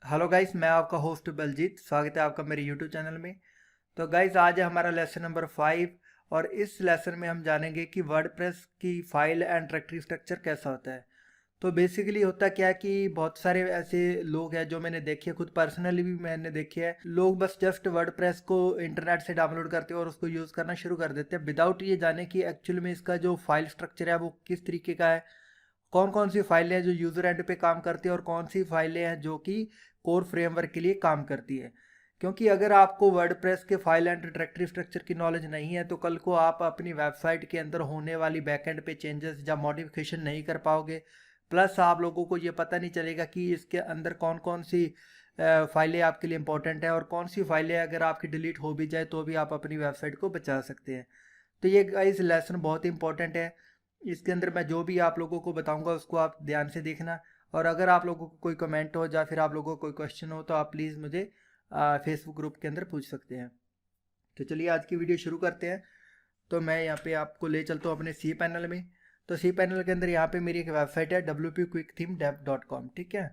Hello guys, मैं आपका host Baljeet. स्वागत है आपका मेरे यूट्यूब चैनल में। तो गाइस, आज है हमारा लेसन नंबर 5 और इस लेसन में हम जानेंगे कि वर्डप्रेस की फाइल एंड डायरेक्टरी स्ट्रक्चर कैसा होता है। तो बेसिकली होता क्या है कि बहुत सारे ऐसे लोग हैं जो मैंने देखे, खुद पर्सनली भी मैंने देखे हैं। लोग बस जस्ट वर्डप्रेस को इंटरनेट से डाउनलोड करते हैं और उसको यूज़ करना शुरू कर देते हैं विदाउट ये जाने कि एक्चुअल में इसका जो फाइल स्ट्रक्चर है वो किस तरीके का है, कौन कौन सी फाइलें हैं जो यूज़र एंड पे काम करती है और कौन सी फाइलें हैं जो कि कोर फ्रेमवर्क के लिए काम करती है। क्योंकि अगर आपको वर्डप्रेस के फाइल एंड डायरेक्टरी स्ट्रक्चर की नॉलेज नहीं है तो कल को आप अपनी वेबसाइट के अंदर होने वाली बैकएंड पे चेंजेस या मॉडिफिकेशन नहीं कर पाओगे। प्लस आप लोगों को ये पता नहीं चलेगा कि इसके अंदर कौन कौन सी फाइलें आपके लिए इंपॉर्टेंट है और कौन सी फाइलें अगर आपकी डिलीट हो भी जाए तो भी आप अपनी वेबसाइट को बचा सकते हैं। तो ये गाइस लेसन बहुत ही इंपॉर्टेंट है। इसके अंदर मैं जो भी आप लोगों को बताऊंगा उसको आप ध्यान से देखना। और अगर आप लोगों को कोई कमेंट हो या फिर आप लोगों को कोई क्वेश्चन हो तो आप प्लीज़ मुझे फेसबुक ग्रुप के अंदर पूछ सकते हैं। तो चलिए आज की वीडियो शुरू करते हैं। तो मैं यहाँ पे आपको ले चलता हूँ अपने सी पैनल में। तो सी पैनल के अंदर यहाँ पे मेरी एक वेबसाइट है wp-quicktheme.com, ठीक है।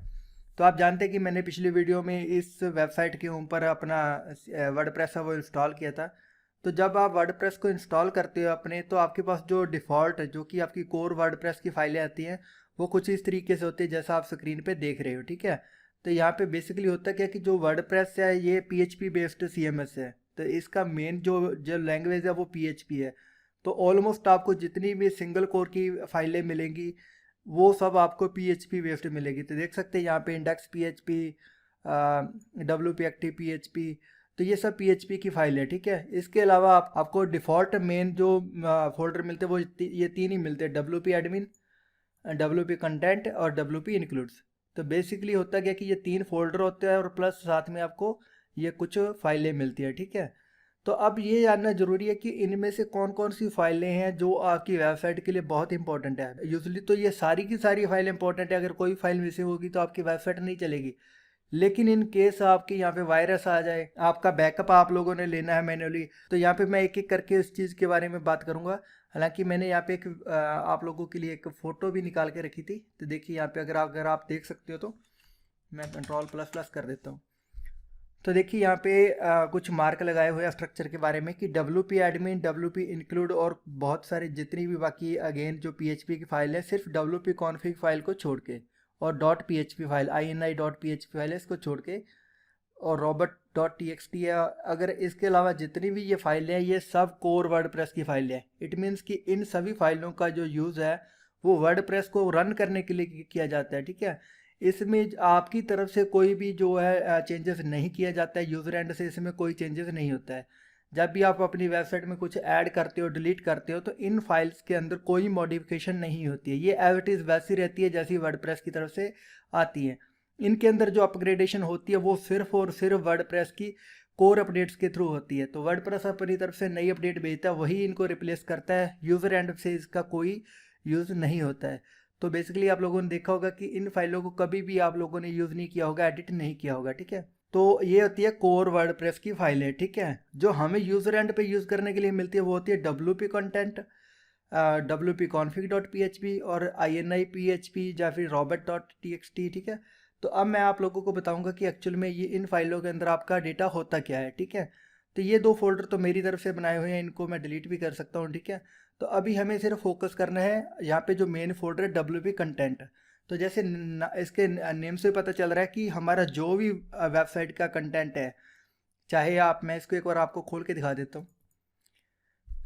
तो आप जानते हैं कि मैंने पिछली वीडियो में इस वेबसाइट के ऊपर अपना वर्डप्रेस है वो इंस्टॉल किया था। तो जब आप वर्डप्रेस को इंस्टॉल करते हो अपने, तो आपके पास जो डिफ़ॉल्ट जो कि आपकी कोर वर्डप्रेस की फाइलें आती हैं वो कुछ इस तरीके से होती है जैसा आप स्क्रीन पे देख रहे हो, ठीक है। तो यहाँ पे बेसिकली होता क्या कि जो वर्डप्रेस है ये PHP बेस्ड CMS है। तो इसका मेन जो जो लैंग्वेज है वो PHP है। तो ऑलमोस्ट आपको जितनी भी सिंगल कोर की फाइलें मिलेंगी वो सब आपको PHP बेस्ड मिलेगी। तो देख सकते हैं यहाँ पे index PHP, WP active PHP, तो ये सब PHP की फाइल है, ठीक है। इसके अलावा आपको डिफ़ॉल्ट मेन जो फोल्डर मिलते हैं वो ये तीन ही मिलते हैं, WP एडमिन, WP कंटेंट और WP इंक्लूड्स। तो बेसिकली होता क्या कि ये तीन फोल्डर होते हैं और प्लस साथ में आपको ये कुछ फाइलें मिलती है, ठीक है। तो अब ये जानना जरूरी है कि इनमें से कौन कौन सी फाइलें हैं जो आपकी वेबसाइट के लिए बहुत इंपॉर्टेंट है। यूजुअली तो ये सारी की सारी फाइल इंपॉर्टेंट है, अगर कोई फाइल मिसिंग होगी तो आपकी वेबसाइट नहीं चलेगी। लेकिन इन केस आपके यहाँ पे वायरस आ जाए, आपका बैकअप आप लोगों ने लेना है मैन्युअली, तो यहाँ पे मैं एक एक करके इस चीज़ के बारे में बात करूँगा। हालांकि मैंने यहाँ पे एक आप लोगों के लिए एक फ़ोटो भी निकाल के रखी थी। तो देखिए यहाँ पे अगर आप देख सकते हो तो मैं कंट्रोल++ कर देता हूँ। तो देखिए यहाँ पे कुछ मार्क लगाए हुए हैं स्ट्रक्चर के बारे में कि WP एडमिन, WP इंक्लूड और बहुत सारे जितनी भी बाकी अगेन जो PHP की फाइल है, सिर्फ WP कॉन्फ़िग फाइल को छोड़ के और .php फाइल ini.php फाइल है इसको छोड़ के, और robot.txt है। अगर इसके अलावा जितनी भी ये फाइलें हैं ये सब कोर वर्डप्रेस की फाइलें हैं। इट मीन्स कि इन सभी फाइलों का जो यूज़ है वो वर्डप्रेस को रन करने के लिए किया जाता है, ठीक है। इसमें आपकी तरफ से कोई भी जो है चेंजेस नहीं किया जाता है, यूज़र एंड से इसमें कोई चेंजेस नहीं होता है। जब भी आप अपनी वेबसाइट में कुछ ऐड करते हो, डिलीट करते हो, तो इन फाइल्स के अंदर कोई मॉडिफिकेशन नहीं होती है। ये एज इट इज़ वैसी रहती है जैसी वर्डप्रेस की तरफ से आती है। इनके अंदर जो अपग्रेडेशन होती है वो सिर्फ और सिर्फ वर्डप्रेस की कोर अपडेट्स के थ्रू होती है। तो वर्डप्रेस अपनी तरफ से नई अपडेट भेजता है, वही इनको रिप्लेस करता है, यूज़र एंड से इसका कोई यूज़ नहीं होता है। तो बेसिकली आप लोगों ने देखा होगा कि इन फाइलों को कभी भी आप लोगों ने यूज़ नहीं किया होगा, एडिट नहीं किया होगा, ठीक है। तो ये होती है कोर वर्डप्रेस की फाइलें, ठीक है। जो हमें यूज़र एंड पे यूज़ करने के लिए मिलती है वो होती है WP कंटेंट, WP config.php और ini PHP या फिर robot.txt, ठीक है। तो अब मैं आप लोगों को बताऊंगा कि एक्चुअल में ये इन फाइलों के अंदर आपका डेटा होता क्या है, ठीक है। तो ये दो फोल्डर तो मेरी तरफ से बनाए हुए हैं, इनको मैं डिलीट भी कर सकता हूँ, ठीक है। तो अभी हमें सिर्फ फोकस करना है यहाँ पे जो मेन फोल्डर है WP कंटेंट। तो जैसे इसके नेम से पता चल रहा है कि हमारा जो भी वेबसाइट का कंटेंट है, चाहे आप, मैं इसको एक बार आपको खोल के दिखा देता हूँ।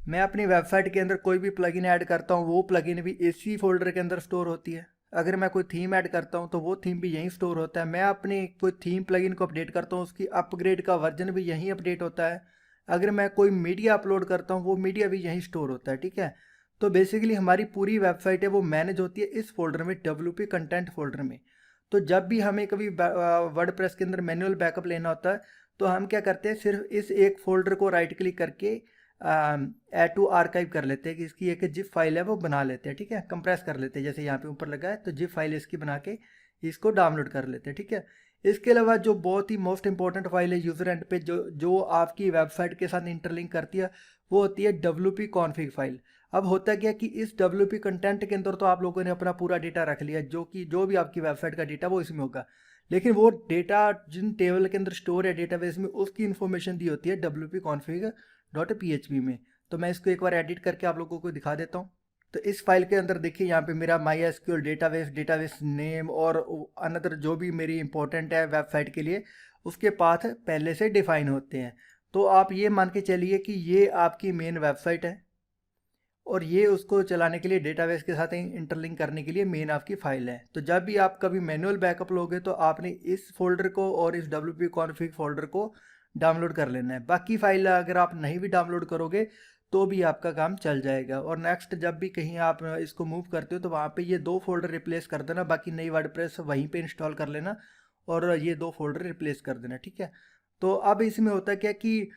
मैं अपनी वेबसाइट के अंदर कोई भी प्लगइन ऐड करता हूँ वो प्लगइन भी इसी फोल्डर के अंदर स्टोर होती है। अगर मैं कोई थीम ऐड करता हूँ तो वो थीम भी यहीं स्टोर होता है। मैं अपनी कोई थीम प्लगइन को अपडेट करता हूँ उसकी अपग्रेड का वर्जन भी यहीं अपडेट होता है। अगर मैं कोई मीडिया अपलोड करता हूँ वो मीडिया भी यहीं स्टोर होता है, ठीक है। तो बेसिकली हमारी पूरी वेबसाइट है वो मैनेज होती है इस फोल्डर में, WP कंटेंट फोल्डर में। तो जब भी हमें कभी वर्डप्रेस के अंदर मैनुअल बैकअप लेना होता है तो हम क्या करते हैं, सिर्फ इस एक फोल्डर को राइट क्लिक करके ऐड टू आर्काइव कर लेते हैं कि इसकी एक जिप फाइल है वो बना लेते हैं, ठीक है। कंप्रेस कर लेते हैं, जैसे यहाँ पे ऊपर लगा है तो जिप फाइल इसकी बना के इसको डाउनलोड कर लेते हैं, ठीक है। इसके अलावा जो बहुत ही मोस्ट इंपॉर्टेंट फाइल है यूज़र एंड पे जो जो आपकी वेबसाइट के साथ इंटरलिंक करती है वो होती है WP कॉन्फ़िग फाइल। अब होता क्या कि इस WP कंटेंट के अंदर तो आप लोगों ने अपना पूरा डेटा रख लिया, जो कि जो भी आपकी वेबसाइट का डेटा वो इसमें होगा। लेकिन वो डेटा जिन टेबल के अंदर स्टोर है डेटाबेस में उसकी इन्फॉर्मेशन दी होती है wp-config.php में। तो मैं इसको एक बार एडिट करके आप लोगों को दिखा देता हूँ। तो इस फाइल के अंदर देखिए यहाँ पे मेरा MySQL डेटाबेस नेम और अनदर जो भी मेरी इंपॉर्टेंट है वेबसाइट के लिए उसके पाथ पहले से डिफाइन होते हैं। तो आप ये मान के चलिए कि ये आपकी मेन वेबसाइट है और ये उसको चलाने के लिए डेटाबेस के साथ इंटरलिंक करने के लिए मेन आपकी फ़ाइल है। तो जब भी आप कभी मैनुअल बैकअप लोगे तो आपने इस फोल्डर को और इस wp-config फोल्डर को डाउनलोड कर लेना है। बाकी फाइल अगर आप नहीं भी डाउनलोड करोगे तो भी आपका काम चल जाएगा। और नेक्स्ट जब भी कहीं आप इसको मूव करते हो तो वहाँ पे ये 2 फोल्डर रिप्लेस कर देना, बाकी नई वर्डप्रेस वहीं पे इंस्टॉल कर लेना और ये 2 फोल्डर रिप्लेस कर देना, ठीक है। तो अब इसमें होता क्या कि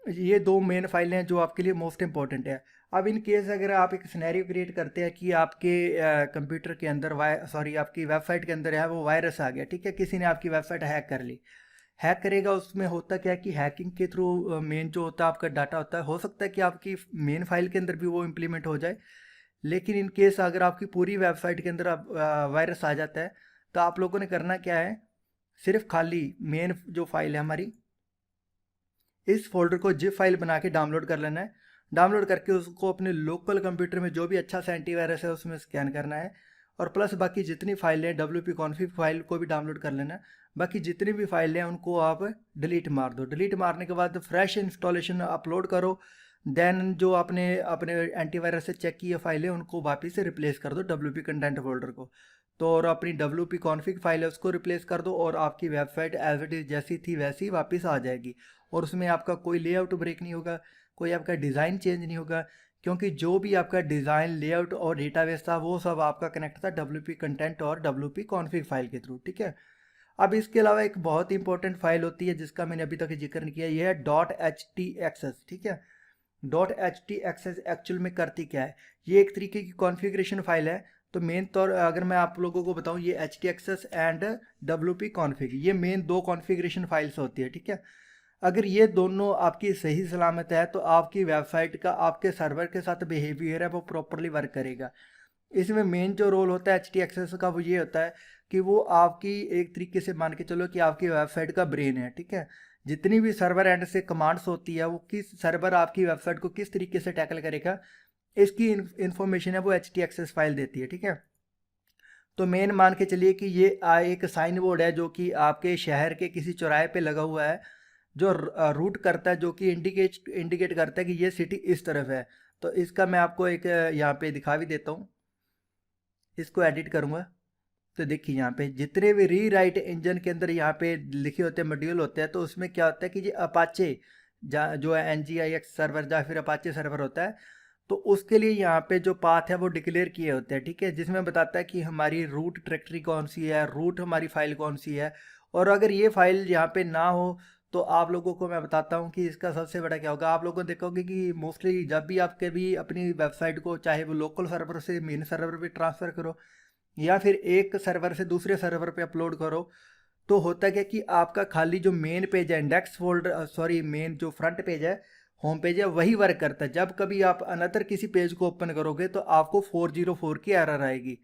ये 2 मेन फाइलें हैं जो आपके लिए मोस्ट इंपॉर्टेंट है। अब इन केस अगर आप एक सिनेरियो क्रिएट करते हैं कि आपके कंप्यूटर के अंदर आपकी वेबसाइट के अंदर है वो वायरस आ गया, ठीक है, किसी ने आपकी वेबसाइट हैक कर ली। हैक करेगा उसमें होता क्या है कि हैकिंग के थ्रू मेन जो होता है आपका डाटा होता है, हो सकता है कि आपकी मेन फाइल के अंदर भी वो इम्प्लीमेंट हो जाए। लेकिन इन केस अगर आपकी पूरी वेबसाइट के अंदर वायरस आ जाता है तो आप लोगों ने करना क्या है, सिर्फ खाली मेन जो फाइल है हमारी इस फोल्डर को जिप फाइल बना के डाउनलोड कर लेना है। डाउनलोड करके उसको अपने लोकल कंप्यूटर में जो भी अच्छा सा एंटीवायरस है उसमें स्कैन करना है और प्लस बाकी जितनी फाइलें हैं wp-config फाइल को भी डाउनलोड कर लेना है। बाकी जितनी भी फाइलें हैं उनको आप डिलीट मार दो। डिलीट मारने के बाद फ्रेश इंस्टॉलेशन अपलोड करो। देन जो आपने अपने एंटीवायरस से चेक किए फाइलें उनको वापस से रिप्लेस कर दो wp कंटेंट फोल्डर को। तो और अपनी wp-config फाइल है उसको रिप्लेस कर दो और आपकी वेबसाइट एज इट इज़ जैसी थी वैसी वापस आ जाएगी। और उसमें आपका कोई लेआउट ब्रेक नहीं होगा, कोई आपका डिज़ाइन चेंज नहीं होगा, क्योंकि जो भी आपका डिज़ाइन लेआउट और डेटाबेस था वो सब आपका कनेक्ट था wp कंटेंट और wp-config फाइल के थ्रू, ठीक है। अब इसके अलावा एक बहुत ही इंपॉर्टेंट फाइल होती है जिसका मैंने अभी तक जिक्र नहीं किया, ये है .htaccess, ठीक है। .htaccess एक्चुअल में करती क्या है, ये एक तरीके की कॉन्फ़िगरेशन फाइल है। तो मेन तौर अगर मैं आप लोगों को बताऊं ये htaccess एंड wp-config ये मेन 2 कॉन्फ़िगरेशन फाइल्स होती है, ठीक है। अगर ये दोनों आपकी सही सलामत है तो आपकी वेबसाइट का आपके सर्वर के साथ बिहेवियर है वो प्रॉपरली वर्क करेगा। इसमें मेन जो रोल होता है htaccess का वो ये होता है कि वो आपकी एक तरीके से मान के चलो कि आपकी वेबसाइट का ब्रेन है, ठीक है। जितनी भी सर्वर एंड से कमांड्स होती है वो किस सर्वर आपकी वेबसाइट को किस तरीके से टैकल करेगा इसकी इंफॉर्मेशन है वो htaccess फाइल देती है, ठीक है। तो मेन मान के चलिए कि ये एक साइन बोर्ड है जो कि आपके शहर के किसी चौराहे पे लगा हुआ है जो रूट करता है, जो कि इंडिकेट करता है कि ये सिटी इस तरफ है। तो इसका मैं आपको एक यहाँ पे दिखा भी देता हूँ, इसको एडिट करूँगा। तो देखिए यहाँ पे जितने भी री राइट इंजन के अंदर यहाँ पे लिखे होते हैं मॉड्यूल होते हैं, तो उसमें क्या होता है कि ये अपाचे जो है NGIX सर्वर या फिर अपाचे सर्वर होता है, तो उसके लिए यहाँ पे जो पाथ है वो डिक्लेयर किए होते हैं, ठीक है, जिसमें बताता है कि हमारी रूट डायरेक्टरी कौन सी है, रूट हमारी फाइल कौन सी है। और अगर ये फाइल यहाँ पे ना हो तो आप लोगों को मैं बताता हूँ कि इसका सबसे बड़ा क्या होगा। आप लोगों को देखोगे कि मोस्टली जब भी आप कभी अपनी वेबसाइट को चाहे वो लोकल सर्वर से मेन सर्वर पे ट्रांसफ़र करो या फिर एक सर्वर से दूसरे सर्वर पे अपलोड करो, तो होता क्या कि आपका खाली जो मेन पेज है इंडेक्स फोल्डर मेन जो फ्रंट पेज है होम पेज है वही वर्क करता है। जब कभी आप अनदर किसी पेज को ओपन करोगे तो आपको 404 की एरर आएगी।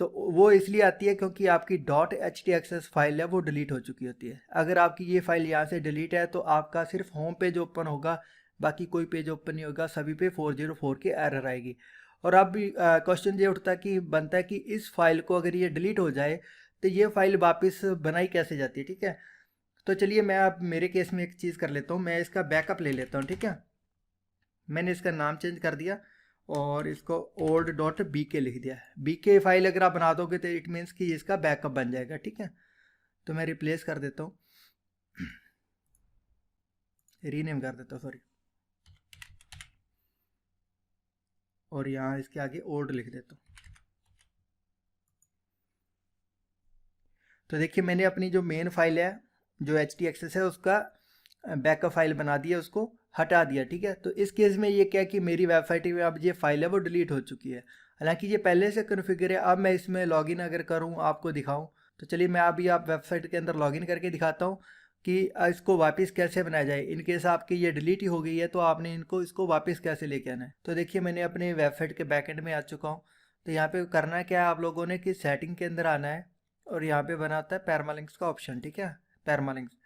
तो वो इसलिए आती है क्योंकि आपकी .htaccess फाइल है वो डिलीट हो चुकी होती है। अगर आपकी ये फाइल यहाँ से डिलीट है तो आपका सिर्फ होम पेज ओपन होगा, बाकी कोई पेज ओपन नहीं होगा, सभी पे 404 की एरर आएगी। और अब भी क्वेश्चन ये उठता है कि बनता है कि इस फाइल को अगर ये डिलीट हो जाए तो ये फाइल वापस बनाई कैसे जाती है, ठीक है। तो चलिए मैं अब मेरे केस में एक चीज़ कर लेता हूँ, मैं इसका बैकअप ले लेता हूँ, ठीक है। मैंने इसका नाम चेंज कर दिया और इसको old.bk लिख दिया। bk फाइल अगर आप बना दोगे तो इट मीन्स कि इसका बैकअप बन जाएगा, ठीक है। तो मैं रिप्लेस कर देता हूँ, रीनेम कर देता हूँ, सॉरी, और यहाँ इसके आगे ओल्ड लिख देता हूँ। तो देखिए मैंने अपनी जो मेन फाइल है जो htaccess है उसका बैकअप फाइल बना दिया, उसको हटा दिया, ठीक है। तो इस केस में ये क्या कि मेरी वेबसाइट में अब ये फाइल है वो डिलीट हो चुकी है। हालांकि ये पहले से कन्फिगर है। अब मैं इसमें लॉगिन अगर करूँ आपको दिखाऊं तो चलिए मैं अभी आप वेबसाइट के अंदर लॉगिन करके दिखाता हूँ कि इसको वापस कैसे बनाया जाए। इन केस आपकी ये डिलीट ही हो गई है तो आपने इसको वापस कैसे लेके आना है। तो देखिए मैंने अपने वेबसाइट के बैकएंड में आ चुका हूँ। तो यहाँ पे करना क्या है, आप लोगों ने कि सेटिंग के अंदर आना है और यहाँ पे बना होता है परमालिंक्स का ऑप्शन, ठीक है, परमालिंक्स।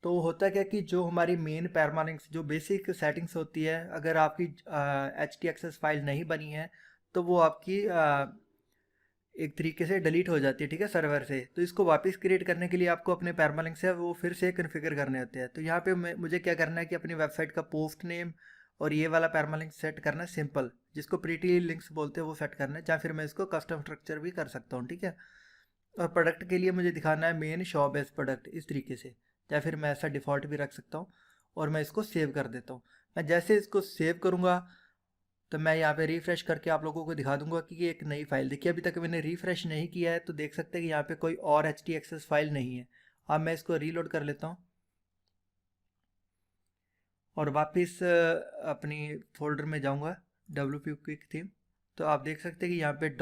तो होता क्या कि जो हमारी मेन परमालिंक्स जो बेसिक सेटिंग्स होती है, अगर आपकी htaccess फाइल नहीं बनी है तो वो आपकी एक तरीके से डिलीट हो जाती है, ठीक है, सर्वर से। तो इसको वापस क्रिएट करने के लिए आपको अपने परमालिंक्स है वो फिर से कन्फिगर करने होते हैं। तो यहाँ पे मुझे क्या करना है कि अपनी वेबसाइट का पोस्ट नेम और ये वाला परमालिंक सेट करना है सिंपल, जिसको प्रीटी लिंक्स बोलते हैं, वो सेट करना है, या फिर मैं इसको कस्टम स्ट्रक्चर भी कर सकता हूँ, ठीक है। और प्रोडक्ट के लिए मुझे दिखाना है मेन शॉप एज प्रोडक्ट इस तरीके से, या फिर मैं ऐसा डिफ़ॉल्ट भी रख सकता हूँ। और मैं इसको सेव कर देता हूँ। मैं जैसे इसको सेव करूँगा तो मैं यहाँ पे रिफ़्रेश करके आप लोगों को दिखा दूंगा कि ये एक नई फाइल, देखिए अभी तक मैंने रिफ़्रेश नहीं किया है तो देख सकते हैं कि यहाँ पे कोई और htaccess फाइल नहीं है। अब मैं इसको रीलोड कर लेता हूँ और वापस अपनी फोल्डर में जाऊँगा WP क्विक थीम। तो आप देख सकते हैं कि यहाँ पे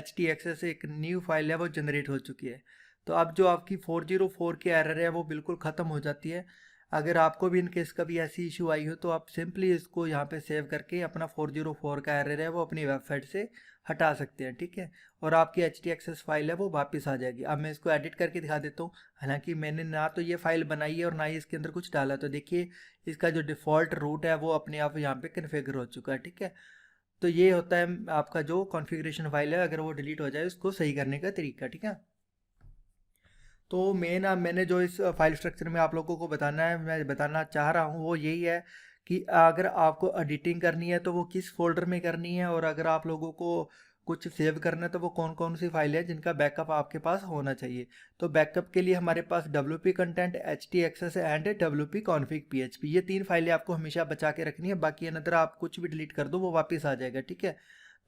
.htaccess एक न्यू फाइल है वो जनरेट हो चुकी है। तो अब जो आपकी 404 की एरर है वो बिल्कुल ख़त्म हो जाती है। अगर आपको भी इन केस कभी ऐसी इशू आई हो तो आप सिंपली इसको यहाँ पे सेव करके अपना 404 का एरर है वो अपनी वेबसाइट से हटा सकते हैं, ठीक है। और आपकी htaccess फाइल है वो वापस आ जाएगी। अब मैं इसको एडिट करके दिखा देता हूँ। हालांकि मैंने ना तो ये फाइल बनाई है और ना ही इसके अंदर कुछ डाला, तो देखिए इसका जो डिफ़ॉल्ट रूट है वो अपने आप यहाँ पे कन्फिगर हो चुका है, ठीक है। तो ये होता है आपका जो कॉन्फ़िगरेशन फाइल है, अगर वो डिलीट हो जाए उसको सही करने का तरीका, ठीक है। तो मेन मैंने जो इस फाइल स्ट्रक्चर में आप लोगों को बताना है, मैं बताना चाह रहा हूँ वो यही है कि अगर आपको एडिटिंग करनी है तो वो किस फोल्डर में करनी है, और अगर आप लोगों को कुछ सेव करना है तो वो कौन कौन सी फाइल है जिनका बैकअप आपके पास होना चाहिए। तो बैकअप के लिए हमारे पास WP content, htaccess and WP config php, ये 3 फाइलें आपको हमेशा बचा के रखनी है। बाकी अनदर आप कुछ भी डिलीट कर दो वो वापस आ जाएगा, ठीक है।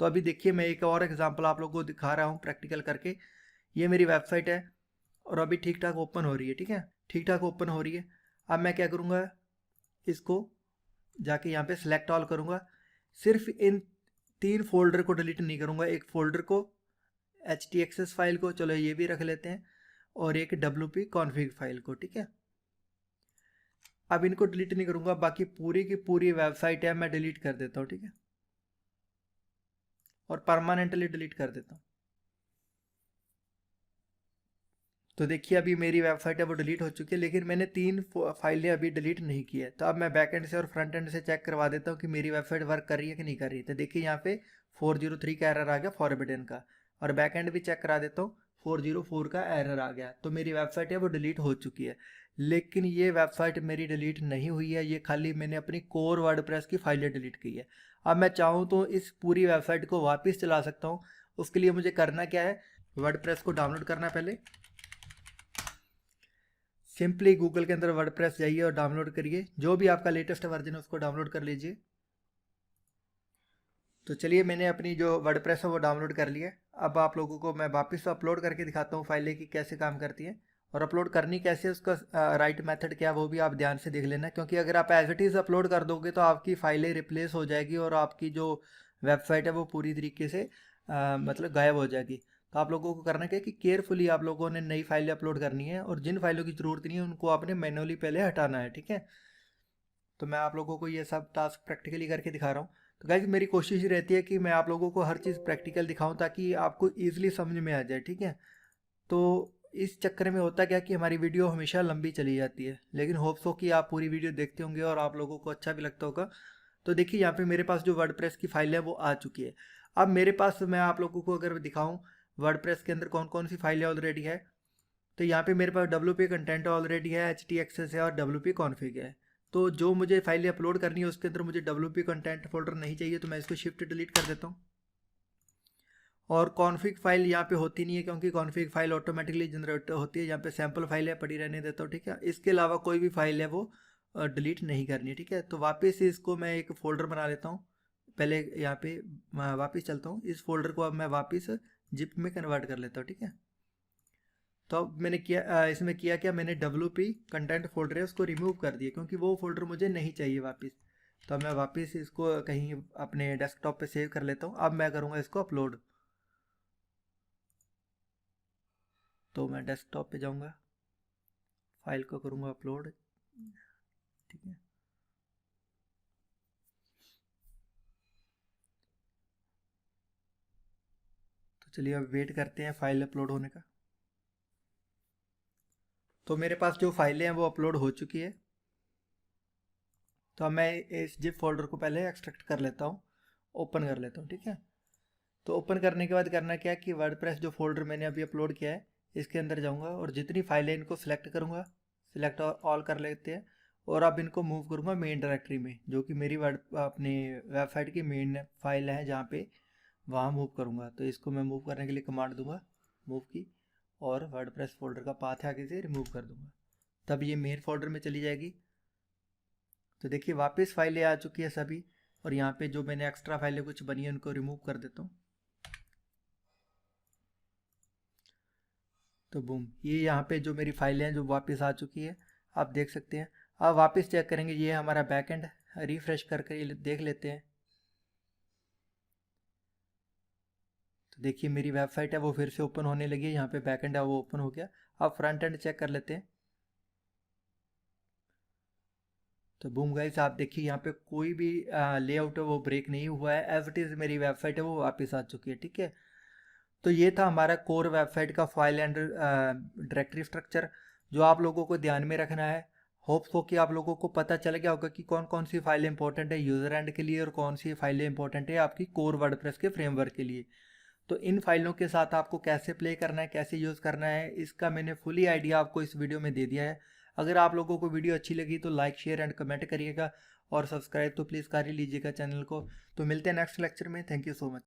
तो अभी देखिए मैं एक और एग्जाम्पल आप लोगों को दिखा रहा हूँ प्रैक्टिकल करके। ये मेरी वेबसाइट है और अभी ठीक ठाक ओपन हो रही है, ठीक है, ठीक ठाक ओपन हो रही है। अब मैं क्या करूँगा, इसको जाके यहाँ पे सेलेक्ट ऑल करूँगा। सिर्फ इन 3 फोल्डर को डिलीट नहीं करूँगा, एक फोल्डर को, htaccess फाइल को, चलो ये भी रख लेते हैं, और एक WP config फाइल को, ठीक है। अब इनको डिलीट नहीं करूँगा, बाकी पूरी की पूरी वेबसाइट है मैं डिलीट कर देता हूँ, ठीक है, और परमानेंटली डिलीट कर देता हूँ। तो देखिए अभी मेरी वेबसाइट है वो डिलीट हो चुकी है, लेकिन मैंने 3 फाइलें अभी डिलीट नहीं की है। तो अब मैं बैक एंड से और फ्रंट एंड से चेक करवा देता हूँ कि मेरी वेबसाइट वर्क कर रही है कि नहीं कर रही है। तो देखिए यहाँ पे 403 का एरर आ गया फॉरबिडन का, और बैक एंड भी चेक करा देता हूँ 404 का एरर आ गया। तो मेरी वेबसाइट है वो डिलीट हो चुकी है। लेकिन ये वेबसाइट मेरी डिलीट नहीं हुई है, ये खाली मैंने अपनी कोर वर्डप्रेस की फाइलें डिलीट की है। अब मैं चाहूँ तो इस पूरी वेबसाइट को वापस चला सकता हूँ। उसके लिए मुझे करना क्या है, वर्डप्रेस को डाउनलोड करना है। पहले सिंपली गूगल के अंदर वर्डप्रेस जाइए और डाउनलोड करिए, जो भी आपका लेटेस्ट वर्जन है उसको डाउनलोड कर लीजिए। तो चलिए मैंने अपनी जो वर्डप्रेस है वो डाउनलोड कर लिया। अब आप लोगों को मैं वापस अपलोड करके दिखाता हूँ फाइलें कि कैसे काम करती हैं, और अपलोड करनी कैसे है उसका राइट मेथड क्या है वो भी आप ध्यान से देख लेना, क्योंकि अगर आप एज इट इज़ अपलोड कर दोगे तो आपकी फाइलें रिप्लेस हो जाएगी और आपकी जो वेबसाइट है वो पूरी तरीके से मतलब गायब हो जाएगी। तो आप लोगों को करना क्या है कि केयरफुली आप लोगों ने नई फाइलें अपलोड करनी है, और जिन फाइलों की ज़रूरत नहीं है उनको आपने मैनुअली पहले हटाना है, ठीक है। तो मैं आप लोगों को ये सब टास्क प्रैक्टिकली करके दिखा रहा हूँ। तो गाइज मेरी कोशिश रहती है कि मैं आप लोगों को हर चीज़ प्रैक्टिकल दिखाऊं ताकि आपको ईजिली समझ में आ जाए, ठीक है। तो इस चक्कर में होता क्या कि हमारी वीडियो हमेशा लंबी चली जाती है, लेकिन होप्स हो कि आप पूरी वीडियो देखते होंगे और आप लोगों को अच्छा भी लगता होगा। तो देखिए यहाँ पे मेरे पास जो वर्डप्रेस की फाइल है वो आ चुकी है। अब मेरे पास मैं आप लोगों को अगर दिखाऊं वर्डप्रेस के अंदर कौन कौन सी फाइलें ऑलरेडी है, तो यहाँ पे मेरे पास WP कंटेंट ऑलरेडी है, htaccess है और WP config है। तो जो मुझे फाइलें अपलोड करनी है उसके अंदर मुझे WP कंटेंट फोल्डर नहीं चाहिए, तो मैं इसको शिफ्ट डिलीट कर देता हूँ। और कॉन्फ़िग फाइल यहाँ पे होती नहीं है, क्योंकि कॉन्फ़िग फाइल ऑटोमेटिकली जनरेट होती है। यहाँ पे सैम्पल फाइल है, पड़ी रहने देता हूँ, ठीक है। इसके अलावा कोई भी फाइल है वो डिलीट नहीं करनी है, ठीक है। तो वापस से इसको मैं एक फ़ोल्डर बना लेता हूँ। पहले यहाँ पे वापस चलता हूँ, इस फोल्डर को अब मैं वापस जिप में कन्वर्ट कर लेता हूँ, ठीक है। तो अब मैंने किया इसमें किया क्या, मैंने WP कंटेंट फोल्डर है उसको रिमूव कर दिया, क्योंकि वो फोल्डर मुझे नहीं चाहिए वापस। तो अब मैं वापस इसको कहीं अपने डेस्कटॉप पे सेव कर लेता हूँ। अब मैं करूँगा इसको अपलोड। तो मैं डेस्कटॉप पे जाऊँगा, फाइल को करूँगा अपलोड, ठीक है। तो चलिए अब वेट करते हैं फाइल अपलोड होने का। तो मेरे पास जो फाइलें हैं वो अपलोड हो चुकी है। तो अब मैं इस जिप फोल्डर को पहले एक्सट्रैक्ट कर लेता हूँ, ओपन कर लेता हूँ, ठीक है। तो ओपन करने के बाद करना क्या है कि वर्डप्रेस जो फोल्डर मैंने अभी अपलोड किया है इसके अंदर जाऊँगा और जितनी फाइलें इनको सिलेक्ट करूँगा, सिलेक्ट ऑल कर लेते हैं, और अब इनको मूव करूँगा मेन डायरेक्टरी में, जो कि मेरी अपनी वेबसाइट की मेन फाइल है जहाँ पे, वहाँ मूव करूँगा। तो इसको मैं मूव करने के लिए कमांड दूंगा मूव की, और वर्डप्रेस फोल्डर का पाथ आगे से रिमूव कर दूंगा, तब ये मेन फोल्डर में चली जाएगी। तो देखिए वापस फाइलें आ चुकी है सभी, और यहाँ पे जो मैंने एक्स्ट्रा फाइलें कुछ बनी है उनको रिमूव कर देता हूँ। तो बूम, ये यहाँ पे जो मेरी फाइलें हैं जो वापस आ चुकी है, आप देख सकते हैं। अब वापस चेक करेंगे, ये हमारा बैकएंड, रिफ्रेश करके ये देख लेते हैं। तो देखिए मेरी वेबसाइट है वो फिर से ओपन होने लगी है, यहाँ पे बैकएंड है वो ओपन हो गया। अब फ्रंट एंड चेक कर लेते हैं। तो बूम गाइस, आप देखिए यहाँ पे कोई भी लेआउट है वो ब्रेक नहीं हुआ है, एज इट इज़ मेरी वेबसाइट है वो वापस आ चुकी है, ठीक है। तो ये था हमारा कोर वेबसाइट का फाइल एंड डायरेक्टरी स्ट्रक्चर, जो आप लोगों को ध्यान में रखना है। होप्स हो कि आप लोगों को पता चल गया होगा कि कौन कौन सी फाइलें इंपॉर्टेंट है यूज़र एंड के लिए और कौन सी फाइलें इंपॉर्टेंट है आपकी कोर वर्डप्रेस के फ्रेमवर्क के लिए। तो इन फाइलों के साथ आपको कैसे प्ले करना है, कैसे यूज़ करना है, इसका मैंने फुली आइडिया आपको इस वीडियो में दे दिया है। अगर आप लोगों को वीडियो अच्छी लगी तो लाइक शेयर एंड कमेंट करिएगा, और सब्सक्राइब तो प्लीज़ कर ही लीजिएगा चैनल को। तो मिलते हैं नेक्स्ट लेक्चर में। Thank you so much.